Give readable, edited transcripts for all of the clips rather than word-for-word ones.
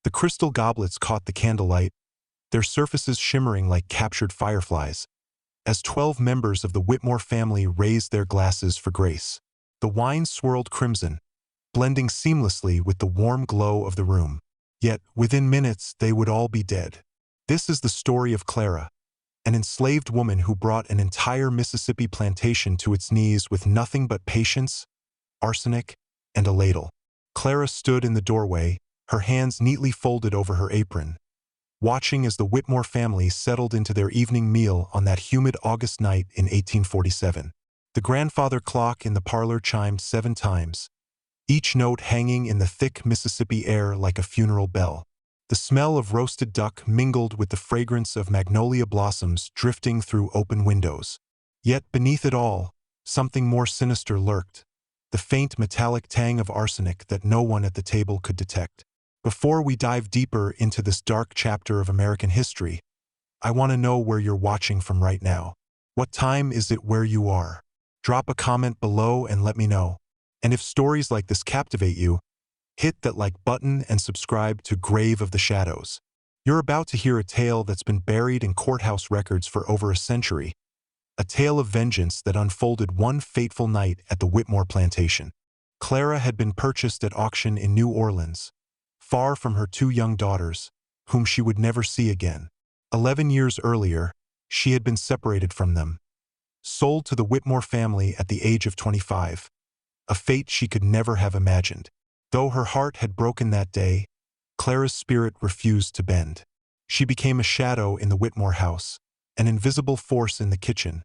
The crystal goblets caught the candlelight, their surfaces shimmering like captured fireflies, as 12 members of the Whitmore family raised their glasses for grace. The wine swirled crimson, blending seamlessly with the warm glow of the room. Yet, within minutes, they would all be dead. This is the story of Clara, an enslaved woman who brought an entire Mississippi plantation to its knees with nothing but patience, arsenic, and a ladle. Clara stood in the doorway, her hands neatly folded over her apron, watching as the Whitmore family settled into their evening meal on that humid August night in 1847. The grandfather clock in the parlor chimed 7 times, each note hanging in the thick Mississippi air like a funeral bell. The smell of roasted duck mingled with the fragrance of magnolia blossoms drifting through open windows. Yet beneath it all, something more sinister lurked, the faint metallic tang of arsenic that no one at the table could detect. Before we dive deeper into this dark chapter of American history, I want to know where you're watching from right now. What time is it where you are? Drop a comment below and let me know. And if stories like this captivate you, hit that like button and subscribe to Grave of the Shadows. You're about to hear a tale that's been buried in courthouse records for over a century, a tale of vengeance that unfolded one fateful night at the Whitmore plantation. Clara had been purchased at auction in New Orleans, far from her 2 young daughters, whom she would never see again. 11 years earlier, she had been separated from them, sold to the Whitmore family at the age of 25, a fate she could never have imagined. Though her heart had broken that day, Clara's spirit refused to bend. She became a shadow in the Whitmore house, an invisible force in the kitchen,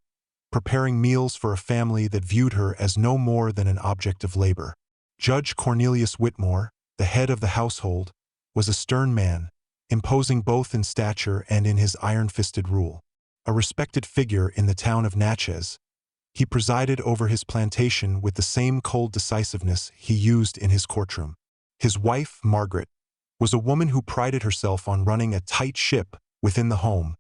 preparing meals for a family that viewed her as no more than an object of labor. Judge Cornelius Whitmore, the head of the household, was a stern man, imposing both in stature and in his iron-fisted rule. A respected figure in the town of Natchez, he presided over his plantation with the same cold decisiveness he used in his courtroom. His wife, Margaret, was a woman who prided herself on running a tight ship within the home,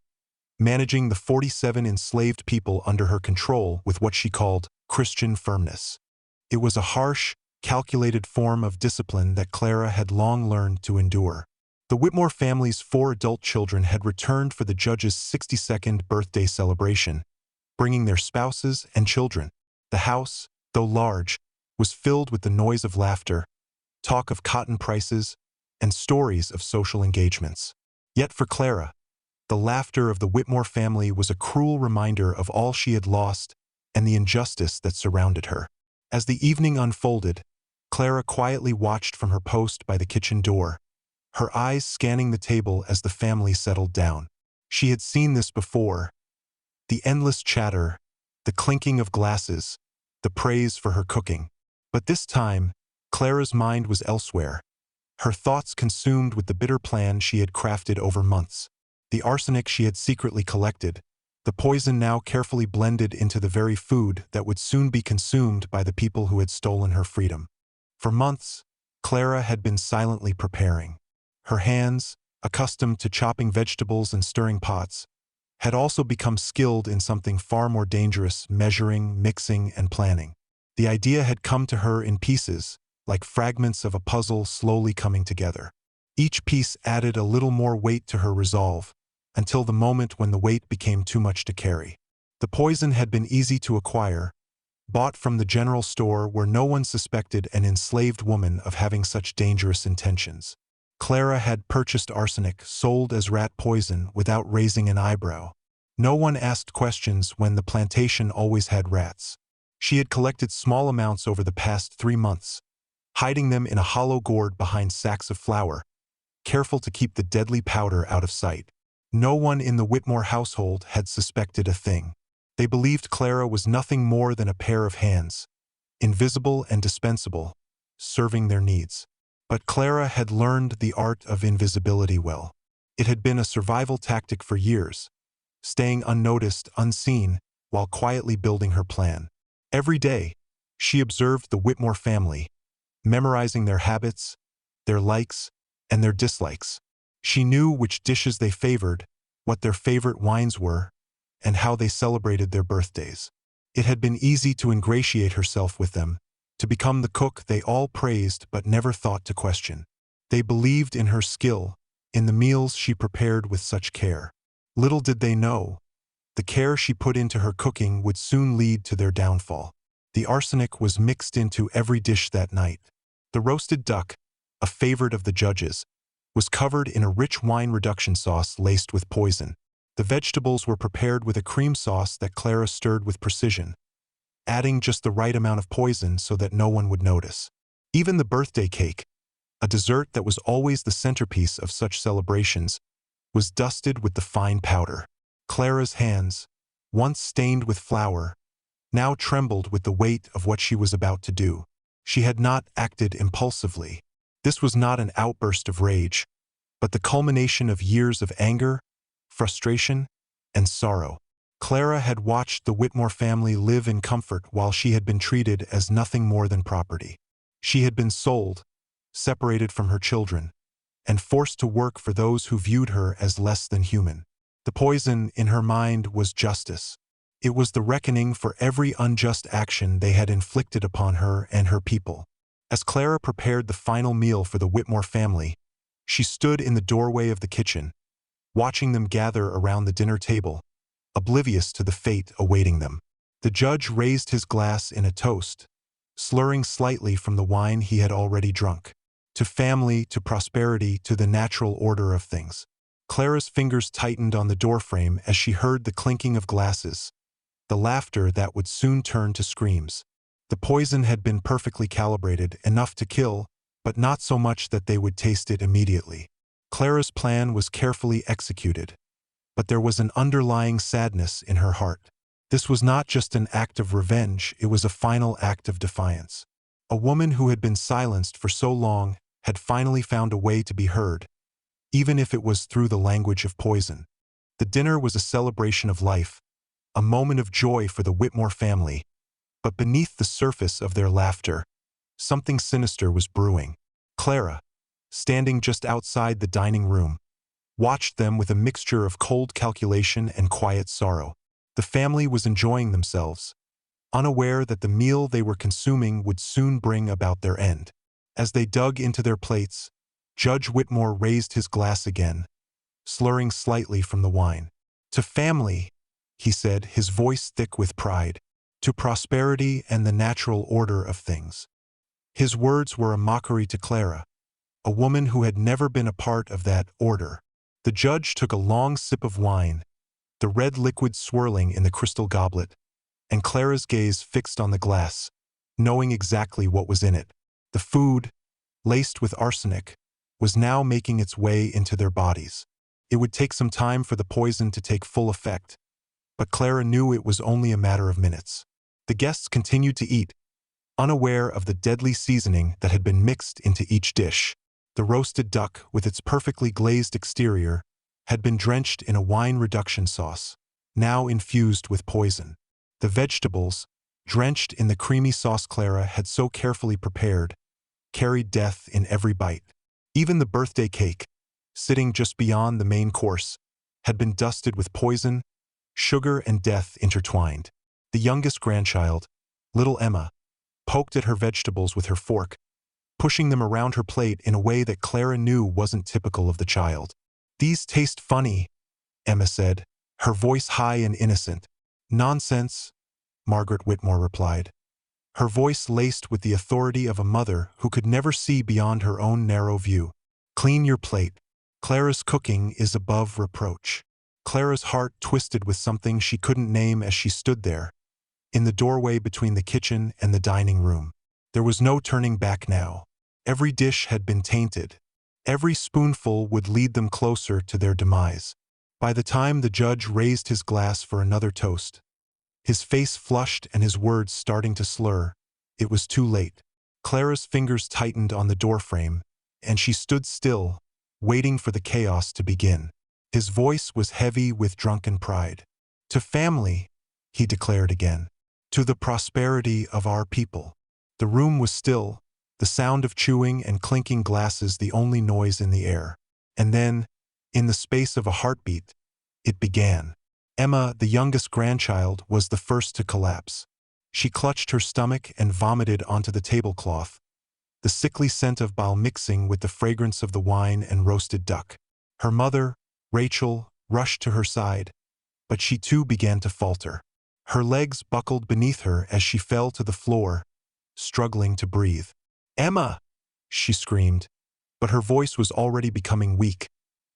managing the 47 enslaved people under her control with what she called Christian firmness. It was a harsh, calculated form of discipline that Clara had long learned to endure. The Whitmore family's 4 adult children had returned for the judge's 62nd birthday celebration, bringing their spouses and children. The house, though large, was filled with the noise of laughter, talk of cotton prices, and stories of social engagements. Yet for Clara, the laughter of the Whitmore family was a cruel reminder of all she had lost and the injustice that surrounded her. As the evening unfolded, Clara quietly watched from her post by the kitchen door, her eyes scanning the table as the family settled down. She had seen this before: the endless chatter, the clinking of glasses, the praise for her cooking. But this time, Clara's mind was elsewhere, her thoughts consumed with the bitter plan she had crafted over months. The arsenic she had secretly collected, the poison now carefully blended into the very food that would soon be consumed by the people who had stolen her freedom. For months, Clara had been silently preparing. Her hands, accustomed to chopping vegetables and stirring pots, had also become skilled in something far more dangerous: measuring, mixing, and planning. The idea had come to her in pieces, like fragments of a puzzle slowly coming together. Each piece added a little more weight to her resolve, until the moment when the weight became too much to carry. The poison had been easy to acquire, bought from the general store where no one suspected an enslaved woman of having such dangerous intentions. Clara had purchased arsenic sold as rat poison without raising an eyebrow. No one asked questions when the plantation always had rats. She had collected small amounts over the past 3 months, hiding them in a hollow gourd behind sacks of flour, careful to keep the deadly powder out of sight. No one in the Whitmore household had suspected a thing. They believed Clara was nothing more than a pair of hands, invisible and dispensable, serving their needs. But Clara had learned the art of invisibility well. It had been a survival tactic for years, staying unnoticed, unseen, while quietly building her plan. Every day, she observed the Whitmore family, memorizing their habits, their likes, and their dislikes. She knew which dishes they favored, what their favorite wines were, and how they celebrated their birthdays. It had been easy to ingratiate herself with them, to become the cook they all praised but never thought to question. They believed in her skill, in the meals she prepared with such care. Little did they know, the care she put into her cooking would soon lead to their downfall. The arsenic was mixed into every dish that night. The roasted duck, a favorite of the judges, was covered in a rich wine reduction sauce laced with poison. The vegetables were prepared with a cream sauce that Clara stirred with precision, adding just the right amount of poison so that no one would notice. Even the birthday cake, a dessert that was always the centerpiece of such celebrations, was dusted with the fine powder. Clara's hands, once stained with flour, now trembled with the weight of what she was about to do. She had not acted impulsively. This was not an outburst of rage, but the culmination of years of anger, frustration, and sorrow. Clara had watched the Whitmore family live in comfort while she had been treated as nothing more than property. She had been sold, separated from her children, and forced to work for those who viewed her as less than human. The poison in her mind was justice. It was the reckoning for every unjust action they had inflicted upon her and her people. As Clara prepared the final meal for the Whitmore family, she stood in the doorway of the kitchen, watching them gather around the dinner table, oblivious to the fate awaiting them. The judge raised his glass in a toast, slurring slightly from the wine he had already drunk. To family, to prosperity, to the natural order of things. Clara's fingers tightened on the doorframe as she heard the clinking of glasses, the laughter that would soon turn to screams. The poison had been perfectly calibrated, enough to kill, but not so much that they would taste it immediately. Clara's plan was carefully executed, but there was an underlying sadness in her heart. This was not just an act of revenge, it was a final act of defiance. A woman who had been silenced for so long had finally found a way to be heard, even if it was through the language of poison. The dinner was a celebration of life, a moment of joy for the Whitmore family, but beneath the surface of their laughter, something sinister was brewing. Clara, standing just outside the dining room, watched them with a mixture of cold calculation and quiet sorrow. The family was enjoying themselves, unaware that the meal they were consuming would soon bring about their end. As they dug into their plates, Judge Whitmore raised his glass again, slurring slightly from the wine. "To family," he said, his voice thick with pride. "To prosperity and the natural order of things." His words were a mockery to Clara, a woman who had never been a part of that order. The judge took a long sip of wine, the red liquid swirling in the crystal goblet, and Clara's gaze fixed on the glass, knowing exactly what was in it. The food, laced with arsenic, was now making its way into their bodies. It would take some time for the poison to take full effect, but Clara knew it was only a matter of minutes. The guests continued to eat, unaware of the deadly seasoning that had been mixed into each dish. The roasted duck, with its perfectly glazed exterior, had been drenched in a wine reduction sauce, now infused with poison. The vegetables, drenched in the creamy sauce Clara had so carefully prepared, carried death in every bite. Even the birthday cake, sitting just beyond the main course, had been dusted with poison, sugar, and death intertwined. The youngest grandchild, little Emma, poked at her vegetables with her fork, pushing them around her plate in a way that Clara knew wasn't typical of the child. "These taste funny," Emma said, her voice high and innocent. "Nonsense," Margaret Whitmore replied, her voice laced with the authority of a mother who could never see beyond her own narrow view. "Clean your plate. Clara's cooking is above reproach." Clara's heart twisted with something she couldn't name as she stood there, in the doorway between the kitchen and the dining room. There was no turning back now. Every dish had been tainted. Every spoonful would lead them closer to their demise. By the time the judge raised his glass for another toast, his face flushed and his words starting to slur, it was too late. Clara's fingers tightened on the doorframe, and she stood still, waiting for the chaos to begin. His voice was heavy with drunken pride. "To family," he declared again. "To the prosperity of our people." The room was still, the sound of chewing and clinking glasses the only noise in the air. And then, in the space of a heartbeat, it began. Emma, the youngest grandchild, was the first to collapse. She clutched her stomach and vomited onto the tablecloth, the sickly scent of bile mixing with the fragrance of the wine and roasted duck. Her mother, Rachel, rushed to her side, but she too began to falter. Her legs buckled beneath her as she fell to the floor, struggling to breathe. "Emma!" she screamed, but her voice was already becoming weak,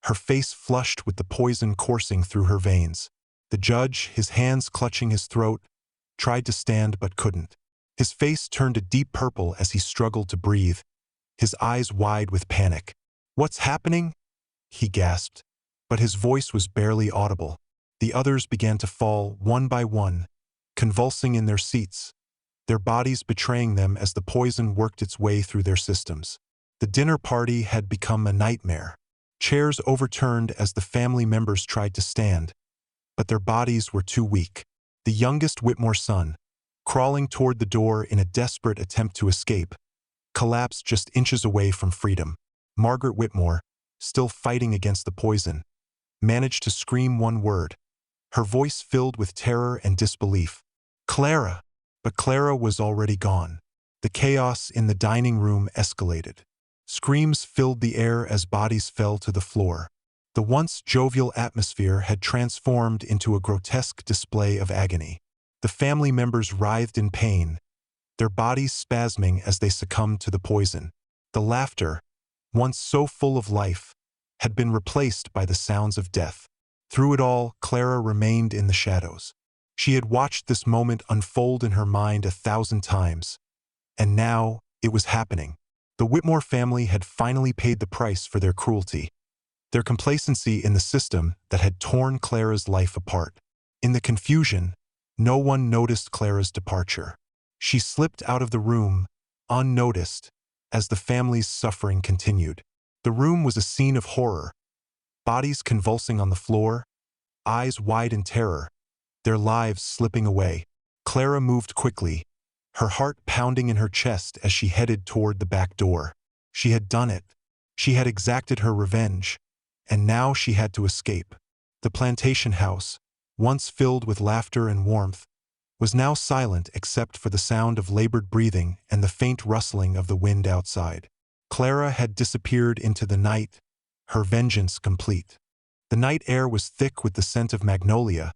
her face flushed with the poison coursing through her veins. The judge, his hands clutching his throat, tried to stand but couldn't. His face turned a deep purple as he struggled to breathe, his eyes wide with panic. "What's happening?" he gasped, but his voice was barely audible. The others began to fall one by one, convulsing in their seats, their bodies betraying them as the poison worked its way through their systems. The dinner party had become a nightmare. Chairs overturned as the family members tried to stand, but their bodies were too weak. The youngest Whitmore son, crawling toward the door in a desperate attempt to escape, collapsed just inches away from freedom. Margaret Whitmore, still fighting against the poison, managed to scream one word, her voice filled with terror and disbelief. "Clara!" But Clara was already gone. The chaos in the dining room escalated. Screams filled the air as bodies fell to the floor. The once jovial atmosphere had transformed into a grotesque display of agony. The family members writhed in pain, their bodies spasming as they succumbed to the poison. The laughter, once so full of life, had been replaced by the sounds of death. Through it all, Clara remained in the shadows. She had watched this moment unfold in her mind 1,000 times, and now it was happening. The Whitmore family had finally paid the price for their cruelty, their complacency in the system that had torn Clara's life apart. In the confusion, no one noticed Clara's departure. She slipped out of the room, unnoticed, as the family's suffering continued. The room was a scene of horror, bodies convulsing on the floor, eyes wide in terror, their lives slipping away. Clara moved quickly, her heart pounding in her chest as she headed toward the back door. She had done it. She had exacted her revenge, and now she had to escape. The plantation house, once filled with laughter and warmth, was now silent except for the sound of labored breathing and the faint rustling of the wind outside. Clara had disappeared into the night, her vengeance complete. The night air was thick with the scent of magnolia,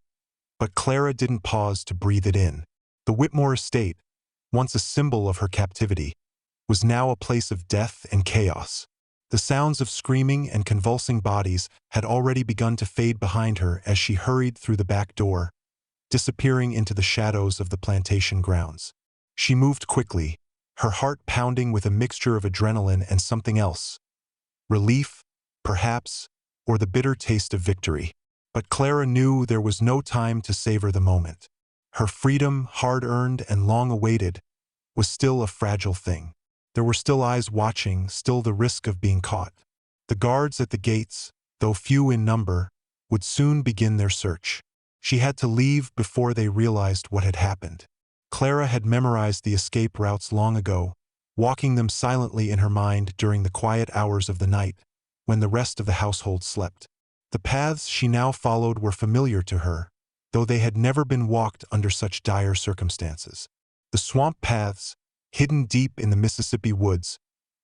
but Clara didn't pause to breathe it in. The Whitmore estate, once a symbol of her captivity, was now a place of death and chaos. The sounds of screaming and convulsing bodies had already begun to fade behind her as she hurried through the back door, disappearing into the shadows of the plantation grounds. She moved quickly, her heart pounding with a mixture of adrenaline and something else. Relief, perhaps, or the bitter taste of victory. But Clara knew there was no time to savor the moment. Her freedom, hard-earned and long-awaited, was still a fragile thing. There were still eyes watching, still the risk of being caught. The guards at the gates, though few in number, would soon begin their search. She had to leave before they realized what had happened. Clara had memorized the escape routes long ago, walking them silently in her mind during the quiet hours of the night, when the rest of the household slept. The paths she now followed were familiar to her, though they had never been walked under such dire circumstances. The swamp paths, hidden deep in the Mississippi woods,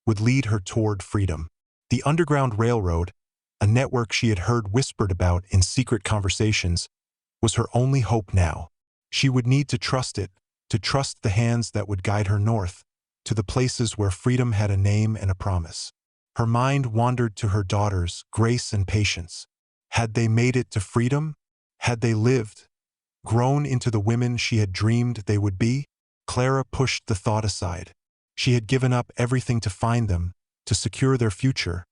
would lead her toward freedom. The Underground Railroad, a network she had heard whispered about in secret conversations, was her only hope now. She would need to trust it, to trust the hands that would guide her north, to the places where freedom had a name and a promise. Her mind wandered to her daughters, Grace and Patience. Had they made it to freedom? Had they lived, grown into the women she had dreamed they would be? Clara pushed the thought aside. She had given up everything to find them, to secure their future,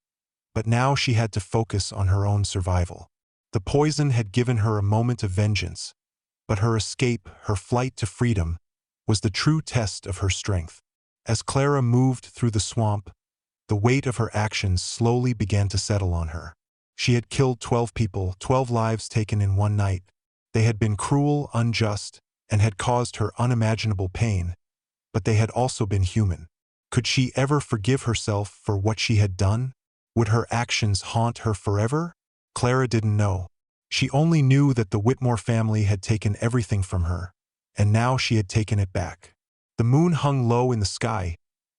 but now she had to focus on her own survival. The poison had given her a moment of vengeance, but her escape, her flight to freedom, was the true test of her strength. As Clara moved through the swamp, the weight of her actions slowly began to settle on her. She had killed 12 people, 12 lives taken in one night. They had been cruel, unjust, and had caused her unimaginable pain, but they had also been human. Could she ever forgive herself for what she had done? Would her actions haunt her forever? Clara didn't know. She only knew that the Whitmore family had taken everything from her, and now she had taken it back. The moon hung low in the sky,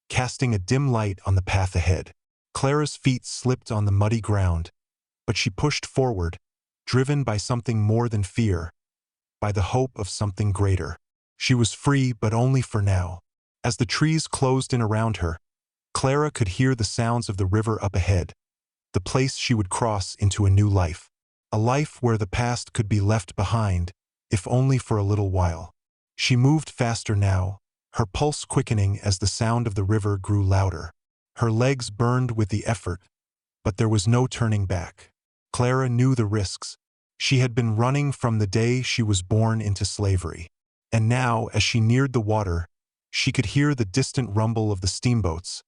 casting a dim light on the path ahead. Clara's feet slipped on the muddy ground, but she pushed forward, driven by something more than fear, by the hope of something greater. She was free, but only for now. As the trees closed in around her, Clara could hear the sounds of the river up ahead, the place she would cross into a new life. A life where the past could be left behind, if only for a little while. She moved faster now, her pulse quickening as the sound of the river grew louder. Her legs burned with the effort, but there was no turning back. Clara knew the risks. She had been running from the day she was born into slavery. And now, as she neared the water, she could hear the distant rumble of the steamboats,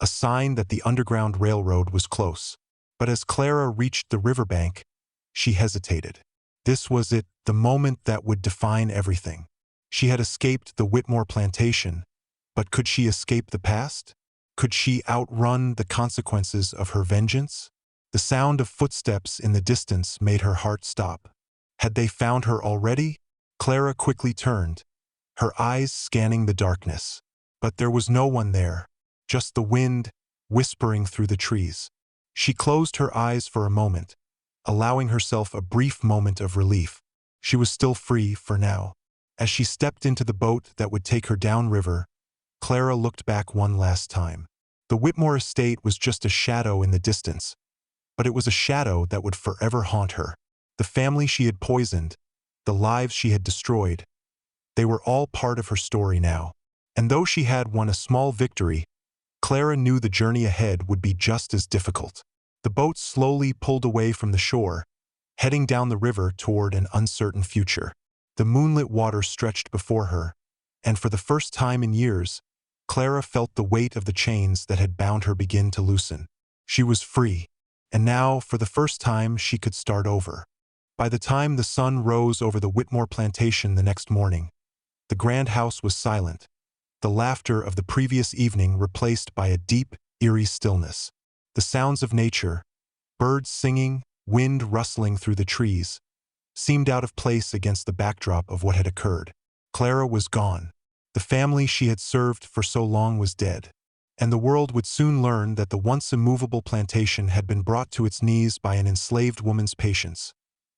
a sign that the Underground Railroad was close. But as Clara reached the riverbank, she hesitated. This was it, the moment that would define everything. She had escaped the Whitmore plantation, but could she escape the past? Could she outrun the consequences of her vengeance? The sound of footsteps in the distance made her heart stop. Had they found her already? Clara quickly turned, her eyes scanning the darkness. But there was no one there, just the wind whispering through the trees. She closed her eyes for a moment, allowing herself a brief moment of relief. She was still free for now. As she stepped into the boat that would take her downriver, Clara looked back one last time. The Whitmore estate was just a shadow in the distance, but it was a shadow that would forever haunt her. The family she had poisoned, the lives she had destroyed, they were all part of her story now. And though she had won a small victory, Clara knew the journey ahead would be just as difficult. The boat slowly pulled away from the shore, heading down the river toward an uncertain future. The moonlit water stretched before her, and for the first time in years, Clara felt the weight of the chains that had bound her begin to loosen. She was free, and now, for the first time, she could start over. By the time the sun rose over the Whitmore plantation the next morning, the grand house was silent, the laughter of the previous evening replaced by a deep, eerie stillness. The sounds of nature, birds singing, wind rustling through the trees, seemed out of place against the backdrop of what had occurred. Clara was gone. The family she had served for so long was dead, and the world would soon learn that the once immovable plantation had been brought to its knees by an enslaved woman's patience,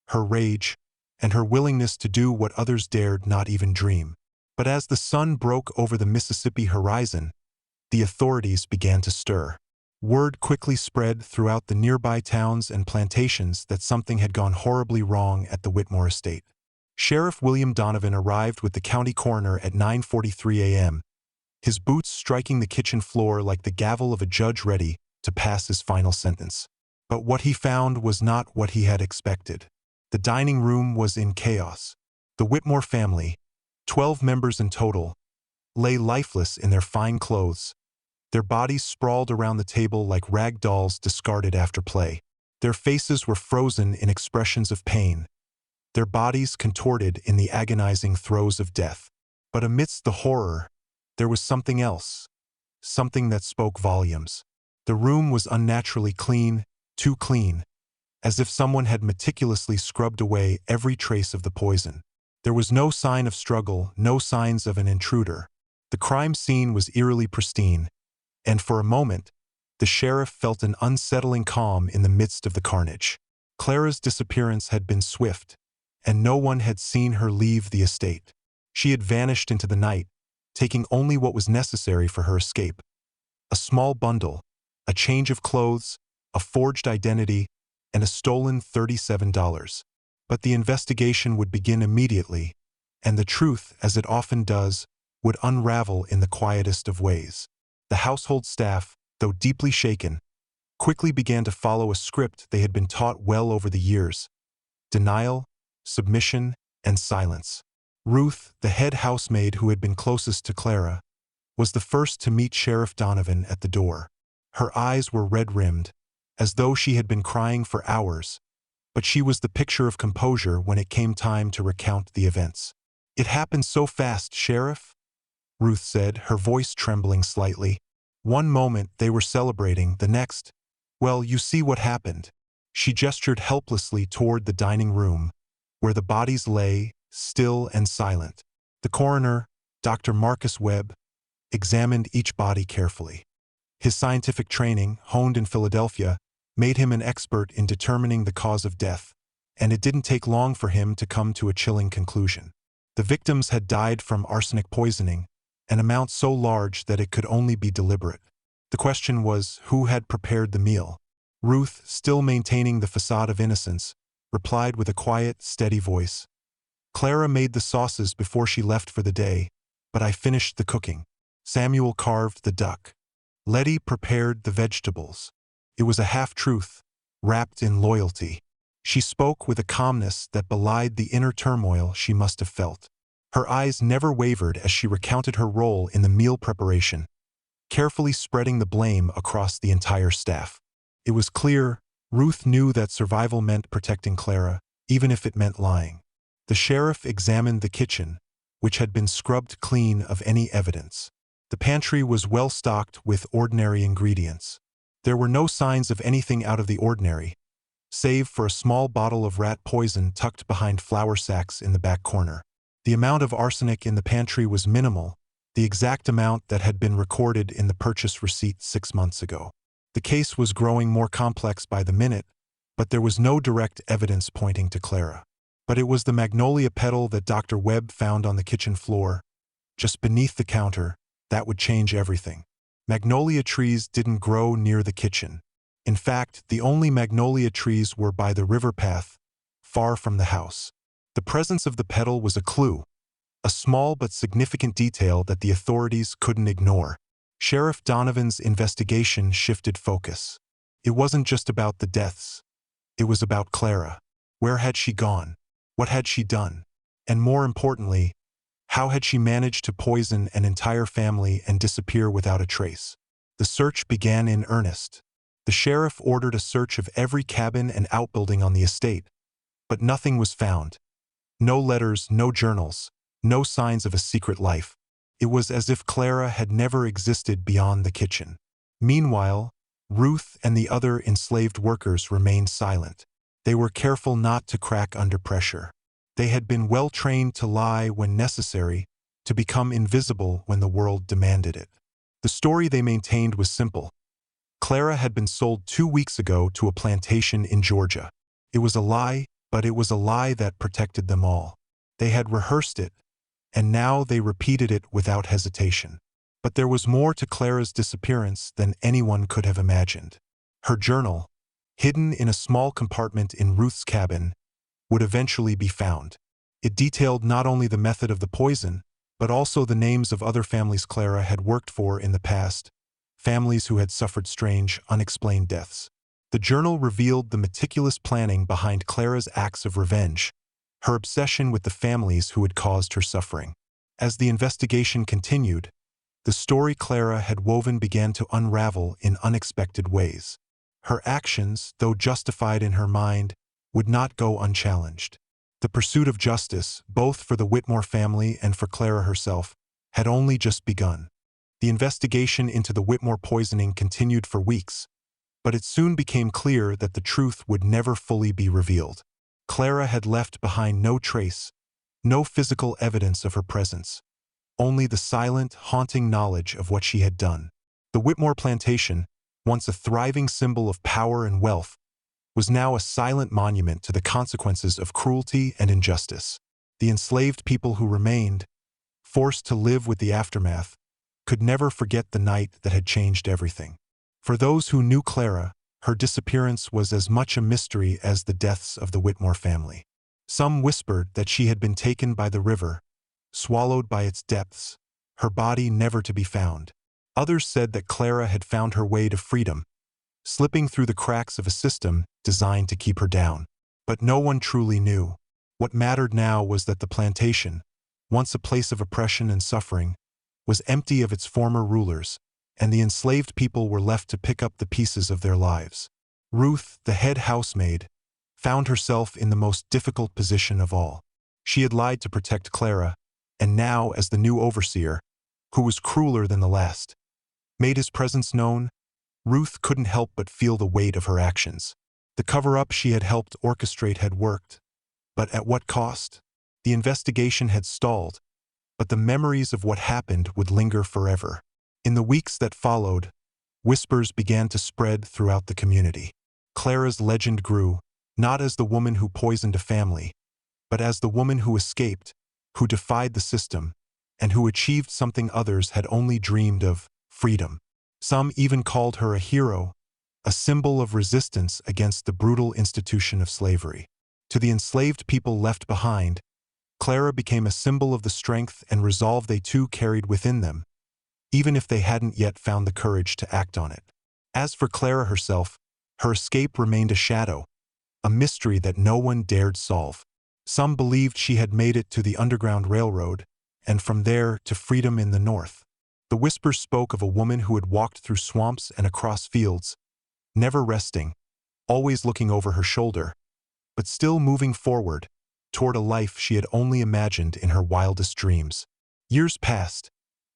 her rage, and her willingness to do what others dared not even dream. But as the sun broke over the Mississippi horizon, the authorities began to stir. Word quickly spread throughout the nearby towns and plantations that something had gone horribly wrong at the Whitmore estate. Sheriff William Donovan arrived with the county coroner at 9:43 a.m., his boots striking the kitchen floor like the gavel of a judge ready to pass his final sentence. But what he found was not what he had expected. The dining room was in chaos. The Whitmore family, 12 members in total, lay lifeless in their fine clothes, their bodies sprawled around the table like rag dolls discarded after play. Their faces were frozen in expressions of pain, their bodies contorted in the agonizing throes of death. But amidst the horror, there was something else, something that spoke volumes. The room was unnaturally clean, too clean, as if someone had meticulously scrubbed away every trace of the poison. There was no sign of struggle, no signs of an intruder. The crime scene was eerily pristine, and for a moment, the sheriff felt an unsettling calm in the midst of the carnage. Clara's disappearance had been swift, and no one had seen her leave the estate. She had vanished into the night, taking only what was necessary for her escape: a small bundle, a change of clothes, a forged identity, and a stolen $37. But the investigation would begin immediately, and the truth, as it often does, would unravel in the quietest of ways. The household staff, though deeply shaken, quickly began to follow a script they had been taught well over the years: denial, submission, and silence. Ruth, the head housemaid who had been closest to Clara, was the first to meet Sheriff Donovan at the door. Her eyes were red-rimmed, as though she had been crying for hours, but she was the picture of composure when it came time to recount the events. "It happened so fast, Sheriff," Ruth said, her voice trembling slightly. One moment they were celebrating, the next, well, you see what happened. She gestured helplessly toward the dining room, where the bodies lay, still and silent. The coroner, Dr. Marcus Webb, examined each body carefully. His scientific training, honed in Philadelphia, made him an expert in determining the cause of death, and it didn't take long for him to come to a chilling conclusion. The victims had died from arsenic poisoning, an amount so large that it could only be deliberate. The question was, who had prepared the meal? Ruth, still maintaining the facade of innocence, replied with a quiet, steady voice. Clara made the sauces before she left for the day, but I finished the cooking. Samuel carved the duck. Letty prepared the vegetables. It was a half-truth, wrapped in loyalty. She spoke with a calmness that belied the inner turmoil she must have felt. Her eyes never wavered as she recounted her role in the meal preparation, carefully spreading the blame across the entire staff. It was clear Ruth knew that survival meant protecting Clara, even if it meant lying. The sheriff examined the kitchen, which had been scrubbed clean of any evidence. The pantry was well stocked with ordinary ingredients. There were no signs of anything out of the ordinary, save for a small bottle of rat poison tucked behind flour sacks in the back corner. The amount of arsenic in the pantry was minimal, the exact amount that had been recorded in the purchase receipt 6 months ago. The case was growing more complex by the minute, but there was no direct evidence pointing to Clara. But it was the magnolia petal that Dr. Webb found on the kitchen floor, just beneath the counter, that would change everything. Magnolia trees didn't grow near the kitchen. In fact, the only magnolia trees were by the river path, far from the house. The presence of the petal was a clue, a small but significant detail that the authorities couldn't ignore. Sheriff Donovan's investigation shifted focus. It wasn't just about the deaths. It was about Clara. Where had she gone? What had she done? And more importantly, how had she managed to poison an entire family and disappear without a trace? The search began in earnest. The sheriff ordered a search of every cabin and outbuilding on the estate, but nothing was found. No letters, no journals, no signs of a secret life. It was as if Clara had never existed beyond the kitchen. Meanwhile, Ruth and the other enslaved workers remained silent. They were careful not to crack under pressure. They had been well trained to lie when necessary, to become invisible when the world demanded it. The story they maintained was simple. Clara had been sold 2 weeks ago to a plantation in Georgia. It was a lie, but it was a lie that protected them all. They had rehearsed it, and now they repeated it without hesitation. But there was more to Clara's disappearance than anyone could have imagined. Her journal, hidden in a small compartment in Ruth's cabin, would eventually be found. It detailed not only the method of the poison, but also the names of other families Clara had worked for in the past, families who had suffered strange, unexplained deaths. The journal revealed the meticulous planning behind Clara's acts of revenge, her obsession with the families who had caused her suffering. As the investigation continued, the story Clara had woven began to unravel in unexpected ways. Her actions, though justified in her mind, would not go unchallenged. The pursuit of justice, both for the Whitmore family and for Clara herself, had only just begun. The investigation into the Whitmore poisoning continued for weeks, but it soon became clear that the truth would never fully be revealed. Clara had left behind no trace, no physical evidence of her presence, only the silent, haunting knowledge of what she had done. The Whitmore plantation, once a thriving symbol of power and wealth, was now a silent monument to the consequences of cruelty and injustice. The enslaved people who remained, forced to live with the aftermath, could never forget the night that had changed everything. For those who knew Clara, her disappearance was as much a mystery as the deaths of the Whitmore family. Some whispered that she had been taken by the river, swallowed by its depths, her body never to be found. Others said that Clara had found her way to freedom, slipping through the cracks of a system designed to keep her down. But no one truly knew. What mattered now was that the plantation, once a place of oppression and suffering, was empty of its former rulers, and the enslaved people were left to pick up the pieces of their lives. Ruth, the head housemaid, found herself in the most difficult position of all. She had lied to protect Clara, and now, as the new overseer, who was crueler than the last, made his presence known, Ruth couldn't help but feel the weight of her actions. The cover-up she had helped orchestrate had worked, but at what cost? The investigation had stalled, but the memories of what happened would linger forever. In the weeks that followed, whispers began to spread throughout the community. Clara's legend grew, not as the woman who poisoned a family, but as the woman who escaped, who defied the system, and who achieved something others had only dreamed of: freedom. Some even called her a hero, a symbol of resistance against the brutal institution of slavery. To the enslaved people left behind, Clara became a symbol of the strength and resolve they too carried within them, even if they hadn't yet found the courage to act on it. As for Clara herself, her escape remained a shadow, a mystery that no one dared solve. Some believed she had made it to the Underground Railroad, and from there to freedom in the north. The whispers spoke of a woman who had walked through swamps and across fields, never resting, always looking over her shoulder, but still moving forward, toward a life she had only imagined in her wildest dreams. Years passed,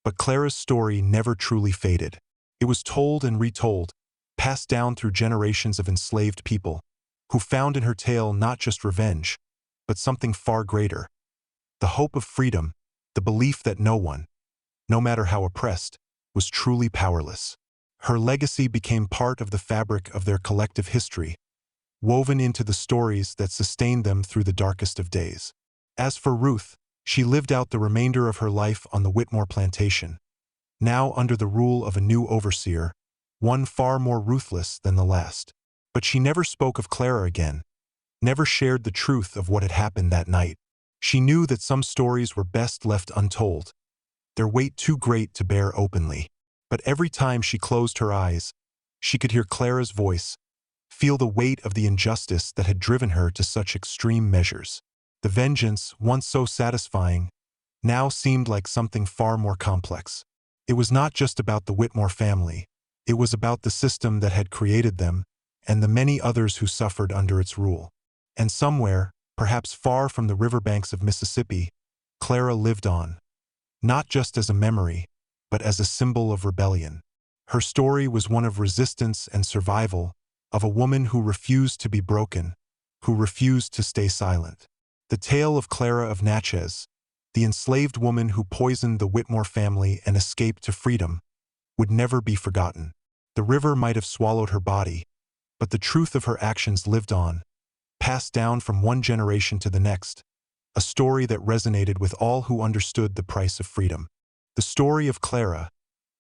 but Clara's story never truly faded. It was told and retold, passed down through generations of enslaved people, who found in her tale not just revenge, but something far greater: the hope of freedom, the belief that no one, no matter how oppressed, was truly powerless. Her legacy became part of the fabric of their collective history, woven into the stories that sustained them through the darkest of days. As for Ruth, she lived out the remainder of her life on the Whitmore plantation, now under the rule of a new overseer, one far more ruthless than the last. But she never spoke of Clara again, never shared the truth of what had happened that night. She knew that some stories were best left untold, their weight too great to bear openly. But every time she closed her eyes, she could hear Clara's voice, feel the weight of the injustice that had driven her to such extreme measures. The vengeance, once so satisfying, now seemed like something far more complex. It was not just about the Whitmore family, it was about the system that had created them, and the many others who suffered under its rule. And somewhere, perhaps far from the riverbanks of Mississippi, Clara lived on, not just as a memory, but as a symbol of rebellion. Her story was one of resistance and survival, of a woman who refused to be broken, who refused to stay silent. The tale of Clara of Natchez, the enslaved woman who poisoned the Whitmore family and escaped to freedom, would never be forgotten. The river might have swallowed her body, but the truth of her actions lived on, passed down from one generation to the next, a story that resonated with all who understood the price of freedom. The story of Clara,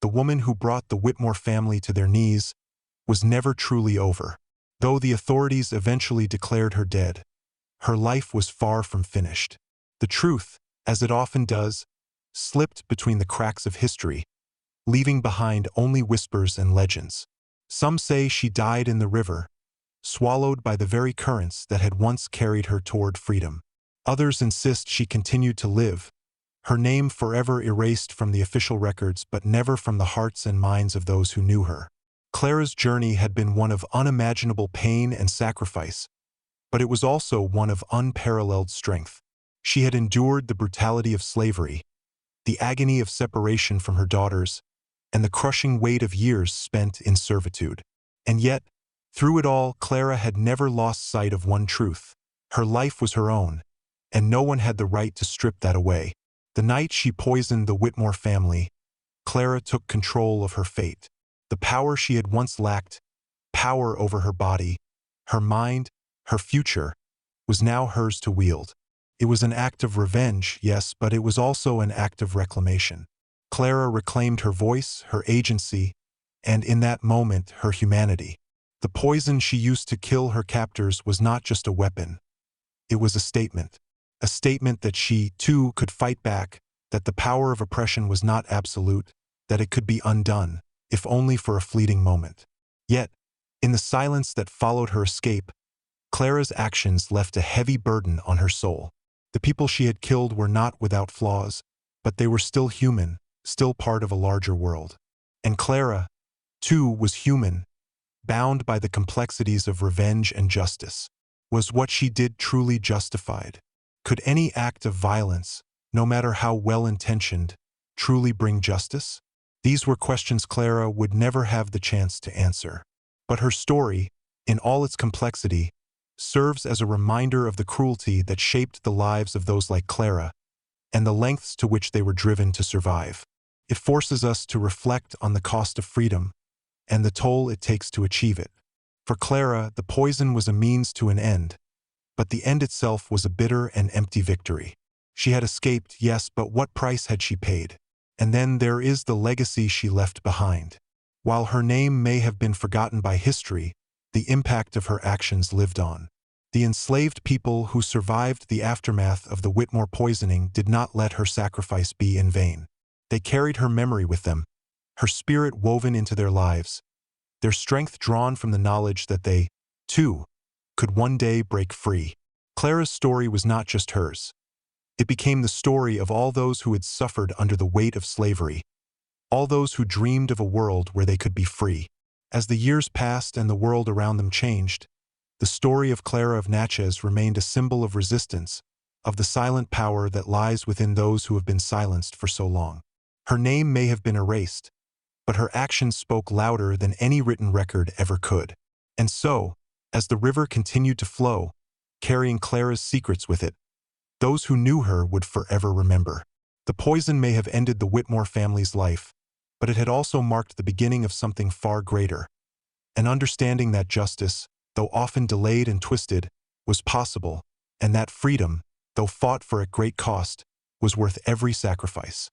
the woman who brought the Whitmore family to their knees, was never truly over. Though the authorities eventually declared her dead, her life was far from finished. The truth, as it often does, slipped between the cracks of history, leaving behind only whispers and legends. Some say she died in the river, swallowed by the very currents that had once carried her toward freedom. Others insist she continued to live, her name forever erased from the official records but never from the hearts and minds of those who knew her. Clara's journey had been one of unimaginable pain and sacrifice, but it was also one of unparalleled strength. She had endured the brutality of slavery, the agony of separation from her daughters, and the crushing weight of years spent in servitude. And yet, through it all, Clara had never lost sight of one truth: her life was her own, and no one had the right to strip that away. The night she poisoned the Whitmore family, Clara took control of her fate. The power she had once lacked, power over her body, her mind, her future, was now hers to wield. It was an act of revenge, yes, but it was also an act of reclamation. Clara reclaimed her voice, her agency, and in that moment, her humanity. The poison she used to kill her captors was not just a weapon. It was a statement that she, too, could fight back, that the power of oppression was not absolute, that it could be undone, if only for a fleeting moment. Yet, in the silence that followed her escape, Clara's actions left a heavy burden on her soul. The people she had killed were not without flaws, but they were still human, still part of a larger world. And Clara, too, was human, bound by the complexities of revenge and justice. Was what she did truly justified? Could any act of violence, no matter how well-intentioned, truly bring justice? These were questions Clara would never have the chance to answer. But her story, in all its complexity, serves as a reminder of the cruelty that shaped the lives of those like Clara, and the lengths to which they were driven to survive. It forces us to reflect on the cost of freedom and the toll it takes to achieve it. For Clara, the poison was a means to an end, but the end itself was a bitter and empty victory. She had escaped, yes, but what price had she paid? And then there is the legacy she left behind. While her name may have been forgotten by history, the impact of her actions lived on. The enslaved people who survived the aftermath of the Whitmore poisoning did not let her sacrifice be in vain. They carried her memory with them, her spirit woven into their lives, their strength drawn from the knowledge that they, too, could one day break free. Clara's story was not just hers. It became the story of all those who had suffered under the weight of slavery, all those who dreamed of a world where they could be free. As the years passed and the world around them changed, the story of Clara of Natchez remained a symbol of resistance, of the silent power that lies within those who have been silenced for so long. Her name may have been erased, but her actions spoke louder than any written record ever could. And so, as the river continued to flow, carrying Clara's secrets with it, those who knew her would forever remember. The poison may have ended the Whitmore family's life, but it had also marked the beginning of something far greater, an understanding that justice, though often delayed and twisted, was possible, and that freedom, though fought for at great cost, was worth every sacrifice.